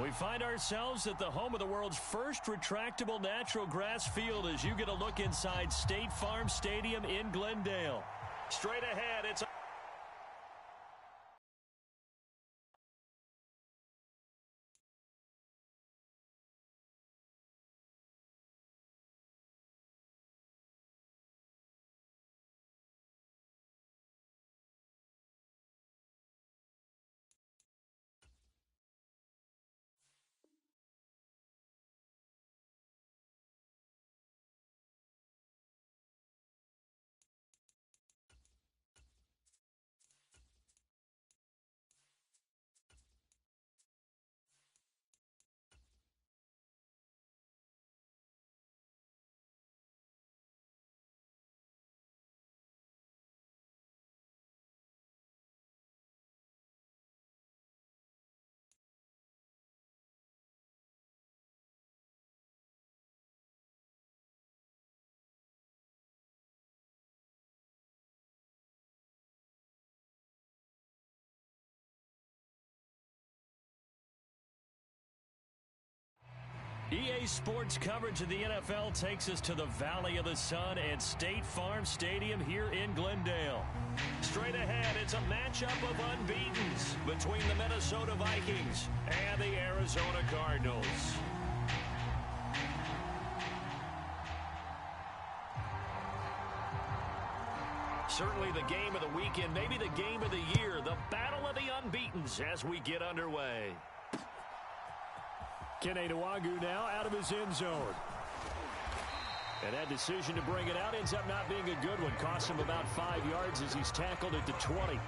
We find ourselves at the home of the world's first retractable natural grass field as you get a look inside State Farm Stadium in Glendale. Straight ahead, it's EA Sports coverage of the NFL takes us to the Valley of the Sun and State Farm Stadium here in Glendale. Straight ahead, it's a matchup of unbeatens between the Minnesota Vikings and the Arizona Cardinals. Certainly the game of the weekend, maybe the game of the year, the battle of the unbeatens as we get underway. Kene Nwangwu now out of his end zone. And that decision to bring it out ends up not being a good one. Costs him about 5 yards as he's tackled at the 20.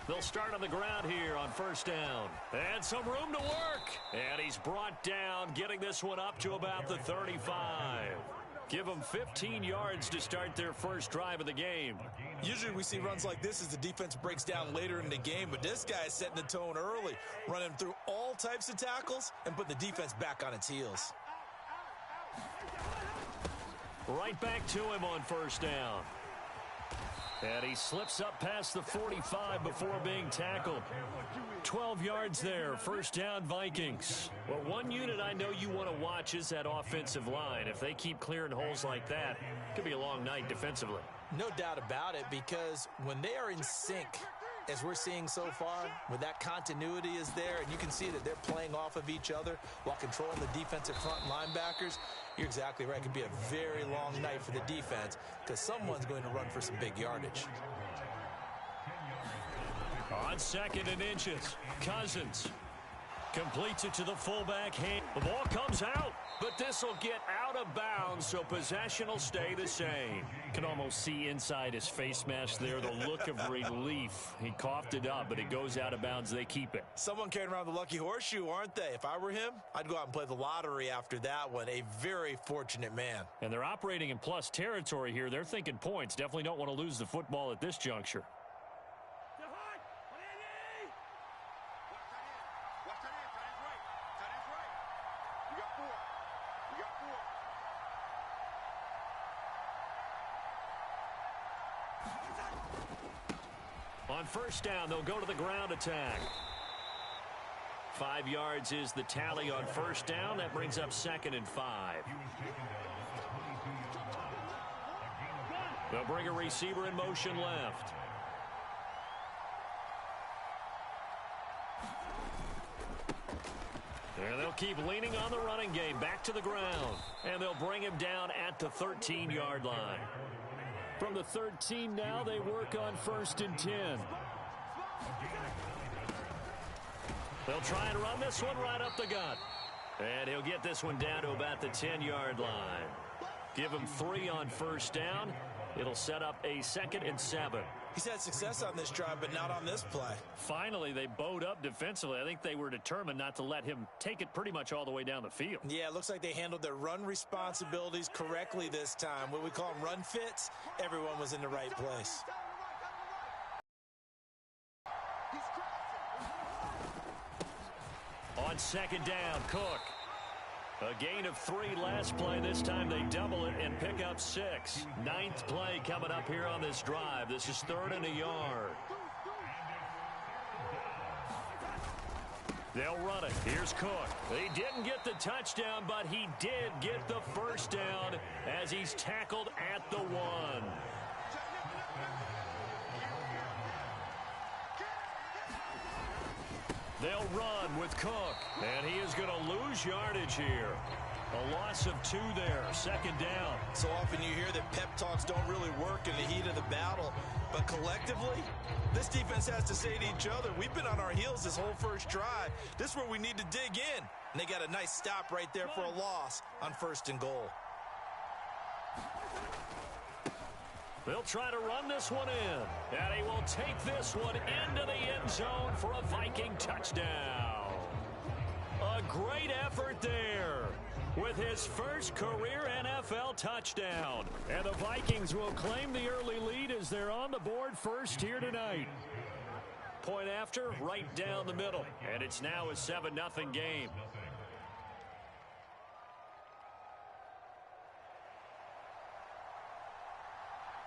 They'll start on the ground here on first down. And some room to work. And he's brought down, getting this one up to about the 35. Give them 15 yards to start their first drive of the game. Usually we see runs like this as the defense breaks down later in the game, but this guy is setting the tone early, running through all types of tackles and putting the defense back on its heels. Right back to him on first down. And he slips up past the 45 before being tackled. 12 yards there, first down Vikings. Well, one unit I know you want to watch is that offensive line. If they keep clearing holes like that, it could be a long night defensively. No doubt about it, because when they are in sync, as we're seeing so far, when that continuity is there and you can see that they're playing off of each other while controlling the defensive front linebackers, you're exactly right. It could be a very long night for the defense because someone's going to run for some big yardage. On second and inches, Cousins completes it to the fullback hand. The ball comes out, but this will get out of bounds, so possession will stay the same. Can almost see inside his face mask there the look of relief. He coughed it up, but it goes out of bounds. They keep it. Someone carrying around the lucky horseshoe, aren't they? If I were him, I'd go out and play the lottery after that one. A very fortunate man. And they're operating in plus territory here. They're thinking points. Definitely don't want to lose the football at this juncture. On first down, they'll go to the ground attack. 5 yards is the tally on first down. That brings up second and 5. They'll bring a receiver in motion left. And they'll keep leaning on the running game. Back to the ground. And they'll bring him down at the 13-yard line. From the 13 now, they work on first and 10. They'll try and run this one right up the gut. And he'll get this one down to about the 10-yard line. Give him 3 on first down. It'll set up a second and 7. He's had success on this drive, but not on this play. Finally, they bowed up defensively. I think they were determined not to let him take it pretty much all the way down the field. Yeah, it looks like they handled their run responsibilities correctly this time. What we call them run fits, everyone was in the right place. On second down, Cook. A gain of 3 last play. This time they double it and pick up 6. 9th play coming up here on this drive. This is 3rd and a yard. They'll run it. Here's Cook. He didn't get the touchdown, but he did get the first down as he's tackled at the 1. They'll run with Cook, and he is going to lose yardage here. A loss of 2 there, 2nd down. So often you hear that pep talks don't really work in the heat of the battle, but collectively, this defense has to say to each other, we've been on our heels this whole first drive. This is where we need to dig in. And they got a nice stop right there for a loss on 1st and goal. They'll try to run this one in, and he will take this one into the end zone for a Viking touchdown. A great effort there with his first career NFL touchdown. And the Vikings will claim the early lead as they're on the board first here tonight. Point after, right down the middle, and it's now a 7-0 game.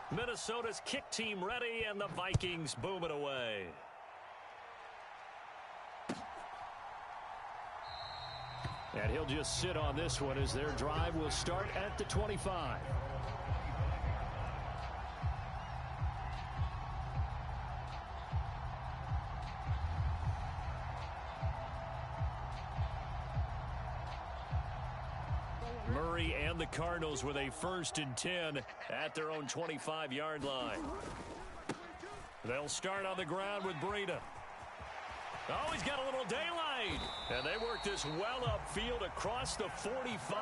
Minnesota's kick team ready, and the Vikings boom it away. And he'll just sit on this one as their drive will start at the 25. Murray and the Cardinals with a 1st and 10 at their own 25-yard line. They'll start on the ground with Breida. Oh, he's got a little daylight. And they work this well upfield across the 45.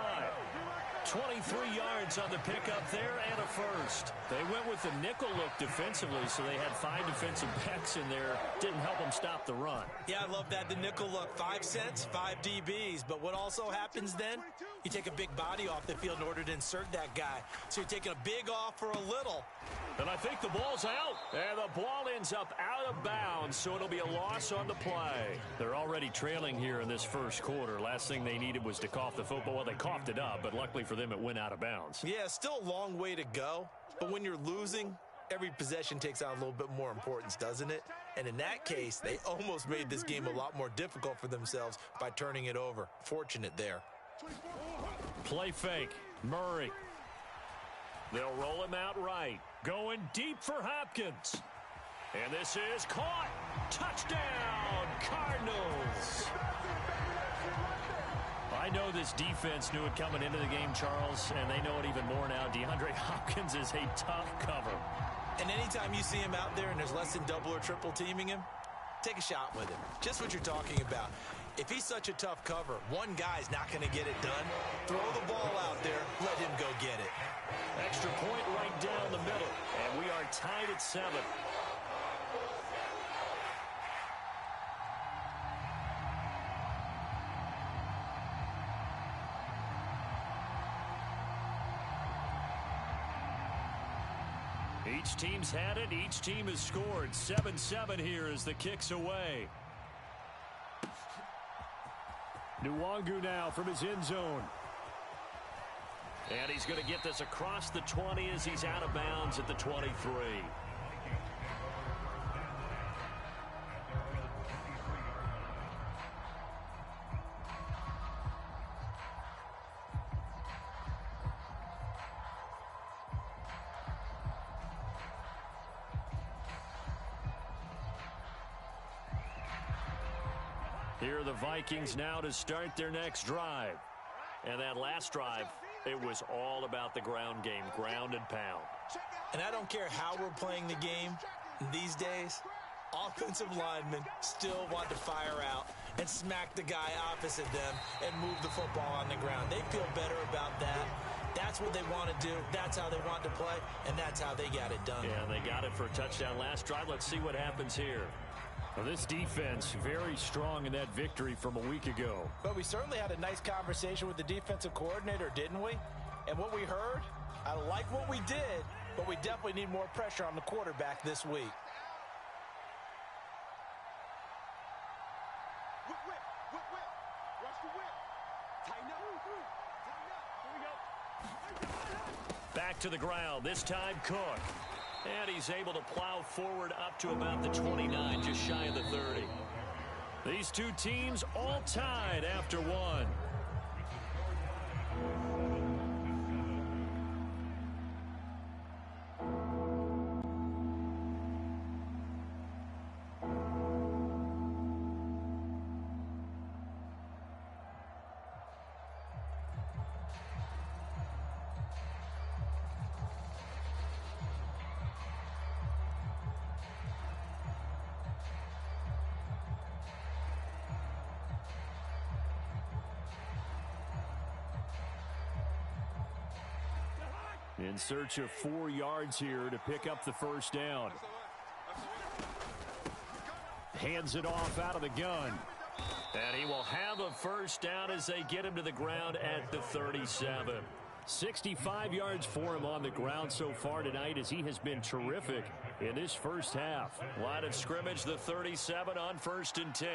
23 yards on the pickup there and a first. They went with the nickel look defensively, so they had 5 defensive backs in there. Didn't help them stop the run. Yeah, I love that, the nickel look. 5 cents, 5 DBs. But what also happens then? You take a big body off the field in order to insert that guy. So you're taking a big off for a little. And I think the ball's out. And the ball ends up out of bounds, so it'll be a loss on the play. They're already trailing here in this first quarter. Last thing they needed was to cough the football. Well, they coughed it up, but luckily for them, it went out of bounds. Yeah, still a long way to go. But when you're losing, every possession takes on a little bit more importance, doesn't it? And in that case, they almost made this game a lot more difficult for themselves by turning it over. Fortunate there. Play fake. Murray. They'll roll him out right. Going deep for Hopkins. And this is caught. Touchdown, Cardinals. I know this defense knew it coming into the game, Charles, and they know it even more now. DeAndre Hopkins is a tough cover. And anytime you see him out there and there's less than double or triple teaming him, take a shot with him. Just what you're talking about. If he's such a tough cover, one guy's not going to get it done. Throw the ball out there. Let him go get it. Extra point right down the middle. And we are tied at 7. Each team's had it. Each team has scored. 7-7 here as the kick's away. Nwangu now from his end zone. And he's going to get this across the 20 as he's out of bounds at the 23. Here are the Vikings now to start their next drive. And that last drive, it was all about the ground game, ground and pound. And I don't care how we're playing the game these days, offensive linemen still want to fire out and smack the guy opposite them and move the football on the ground. They feel better about that. That's what they want to do. That's how they want to play, and that's how they got it done. Yeah, they got it for a touchdown last drive. Let's see what happens here. Well, this defense very strong in that victory from a week ago. But we certainly had a nice conversation with the defensive coordinator, didn't we? And what we heard, I like what we did, but we definitely need more pressure on the quarterback this week. Back to the ground, this time Cook. And he's able to plow forward up to about the 29, just shy of the 30. These two teams all tied after one. In search of 4 yards here to pick up the first down. Hands it off out of the gun. And he will have a first down as they get him to the ground at the 37. 65 yards for him on the ground so far tonight as he has been terrific in this first half. Line of scrimmage, the 37 on 1st and 10.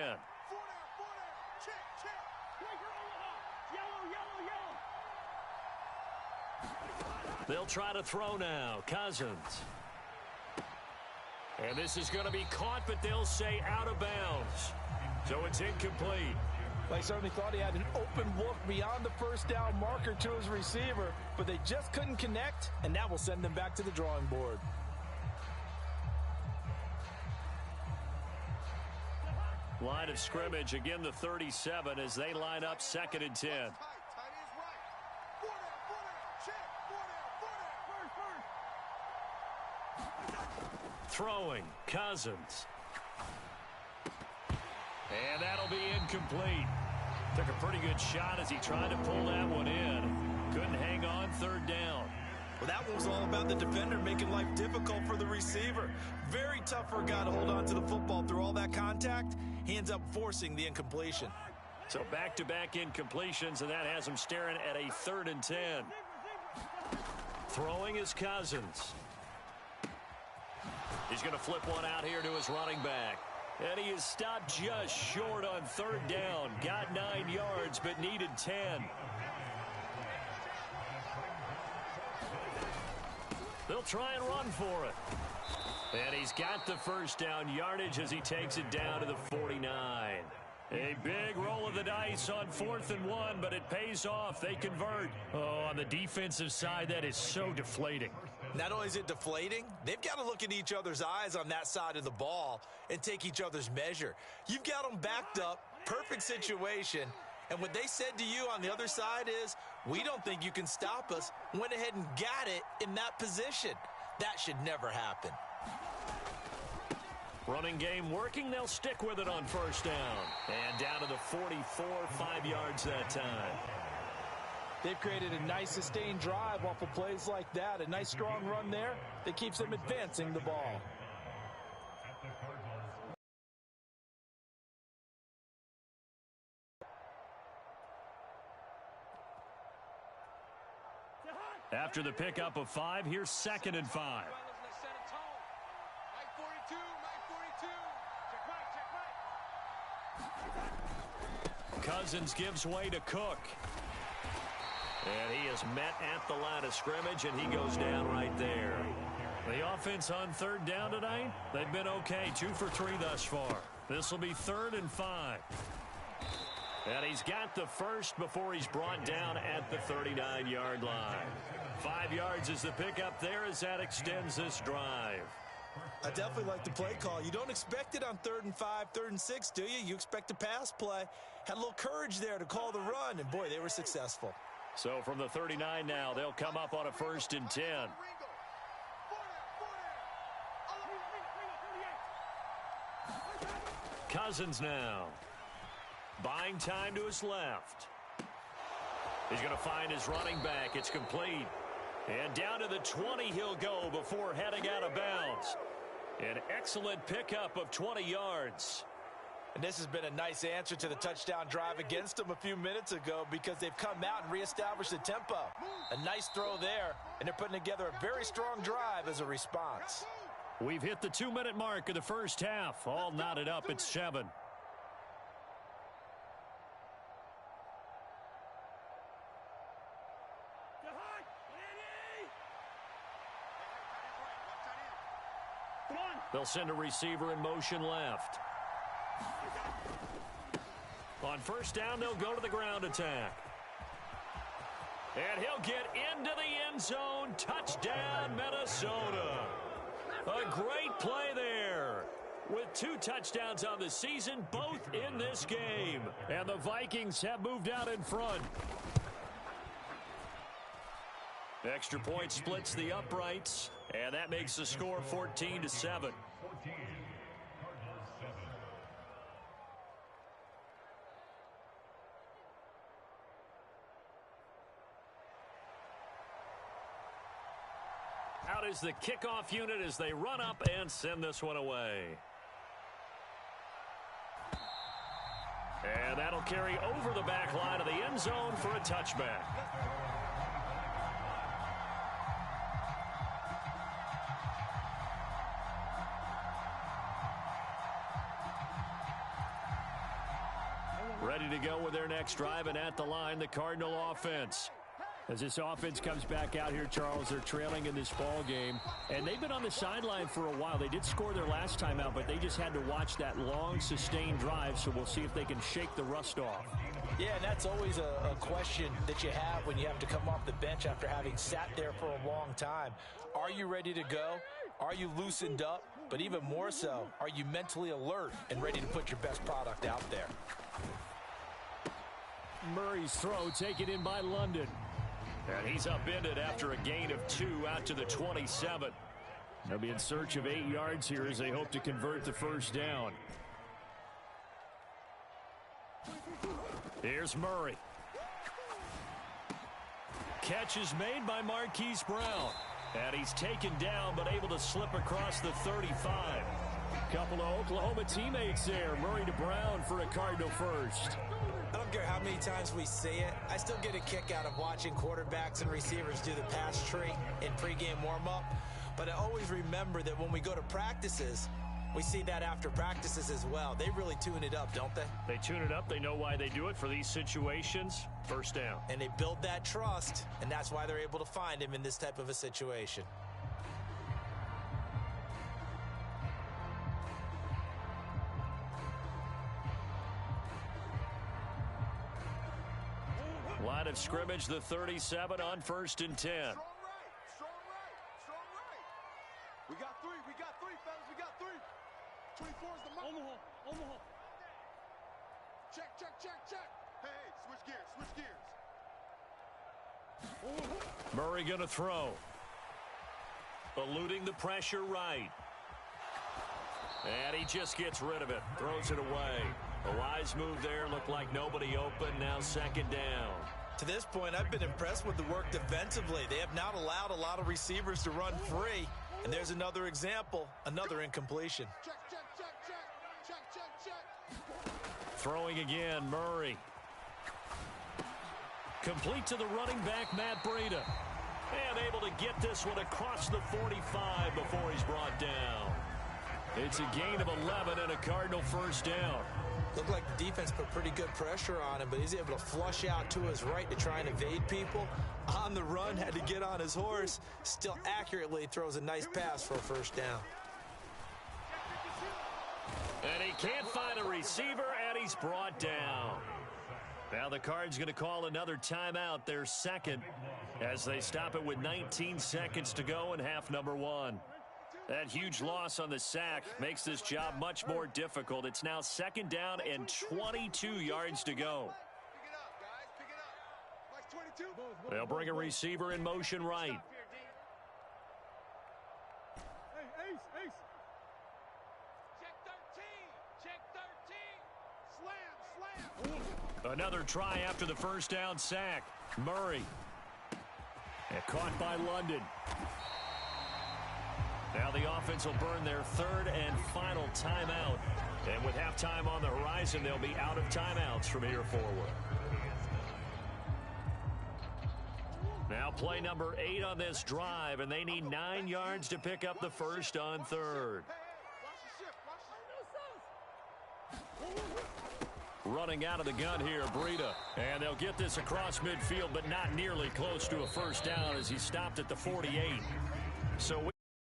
They'll try to throw now. Cousins. And this is going to be caught, but they'll say out of bounds. So it's incomplete. They certainly thought he had an open look beyond the first down marker to his receiver, but they just couldn't connect, and that will send them back to the drawing board. Line of scrimmage, again the 37 as they line up 2nd and 10. Throwing, Cousins. And that'll be incomplete. Took a pretty good shot as he tried to pull that one in. Couldn't hang on, 3rd down. Well, that one was all about the defender making life difficult for the receiver. Very tough for a guy to hold on to the football through all that contact. He ends up forcing the incompletion. So back-to-back incompletions, and that has him staring at a 3rd and 10. Throwing is Cousins. He's going to flip one out here to his running back. And he is stopped just short on 3rd down. Got 9 yards, but needed 10. They'll try and run for it. And he's got the first down yardage as he takes it down to the 49. A big roll of the dice on 4th and 1, but it pays off. They convert. Oh, on the defensive side, that is so deflating. Not only is it deflating, they've got to look in each other's eyes on that side of the ball and take each other's measure. You've got them backed up, perfect situation, and what they said to you on the other side is, we don't think you can stop us. Went ahead and got it in that position. That should never happen. Running game working. They'll stick with it on 1st down. And down to the 44, 5 yards that time. They've created a nice sustained drive off of plays like that. A nice strong run there that keeps them advancing the ball. After the pickup of 5, here's 2nd and 5. Cousins gives way to Cook. And he is met at the line of scrimmage, and he goes down right there. The offense on 3rd down tonight, they've been okay. 2 for 3 thus far. This will be 3rd and 5. And he's got the first before he's brought down at the 39-yard line. 5 yards is the pickup there as that extends this drive. I definitely like the play call. You don't expect it on 3rd and 5, 3rd and 6, do you? You expect a pass play. Had a little courage there to call the run, and boy, they were successful. So from the 39 now, they'll come up on a 1st and 10. Cousins now. Buying time to his left. He's going to find his running back. It's complete. And down to the 20 he'll go before heading out of bounds. An excellent pickup of 20 yards. And this has been a nice answer to the touchdown drive against them a few minutes ago because they've come out and reestablished the tempo. A nice throw there, and they're putting together a very strong drive as a response. We've hit the 2-minute mark of the first half. All knotted up at 7. They'll send a receiver in motion left. On first down, they'll go to the ground attack. And he'll get into the end zone. Touchdown, Minnesota. A great play there. With 2 touchdowns on the season, both in this game. And the Vikings have moved out in front. Extra point splits the uprights. And that makes the score 14-7. Out is the kickoff unit as they run up and send this one away. And that'll carry over the back line of the end zone for a touchback. Ready to go with their next drive, and at the line, the Cardinal offense. As this offense comes back out here, Charles, they're trailing in this ball game, and they've been on the sideline for a while. They did score their last time out, but they just had to watch that long, sustained drive, so we'll see if they can shake the rust off. Yeah, and that's always a question that you have when you have to come off the bench after having sat there for a long time. Are you ready to go? Are you loosened up? But even more so, are you mentally alert and ready to put your best product out there? Murray's throw taken in by London. And he's upended after a gain of 2 out to the 27. They'll be in search of 8 yards here as they hope to convert the first down. Here's Murray. Catch is made by Marquise Brown. And he's taken down but able to slip across the 35. Couple of Oklahoma teammates there. Murray to Brown for a Cardinal first. I don't care how many times we say it, I still get a kick out of watching quarterbacks and receivers do the pass tree in pregame warm-up. But I always remember that when we go to practices, we see that after practices as well. They really tune it up, don't they? They tune it up. They know why they do it for these situations. First down. And they build that trust, and that's why they're able to find him in this type of a situation. Line of scrimmage, the 37 on 1st and 10. Strong right, strong right, strong right. We got 3, fellas, we got 3. 24 is the mark. On the hole. Check. Hey, switch gears. Murray gonna throw. Eluding the pressure right. And he just gets rid of it. Throws it away. A wise move there. Looked like nobody open. Now 2nd down. To this point, I've been impressed with the work defensively. They have not allowed a lot of receivers to run free. And there's another example, another incompletion. Check. Throwing again, Murray. Complete to the running back, Matt Breida. And able to get this one across the 45 before he's brought down. It's a gain of 11 and a Cardinal first down. Looked like the defense put pretty good pressure on him, but he's able to flush out to his right to try and evade people. On the run, had to get on his horse. Still accurately throws a nice pass for a first down. And he can't find a receiver, and he's brought down. Now the Cards going to call another timeout, their second, as they stop it with 19 seconds to go in half number 1. That huge loss on the sack makes this job much more difficult. It's now 2nd down and 22 yards to go. They'll bring a receiver in motion right. Ace. Check 13. Slam. Another try after the first down sack. Murray. And caught by London. Now the offense will burn their third and final timeout. And with halftime on the horizon, they'll be out of timeouts from here forward. Now play number 8 on this drive, and they need 9 yards to pick up the first on third. Running out of the gun here, Breida. And they'll get this across midfield, but not nearly close to a first down as he stopped at the 48. So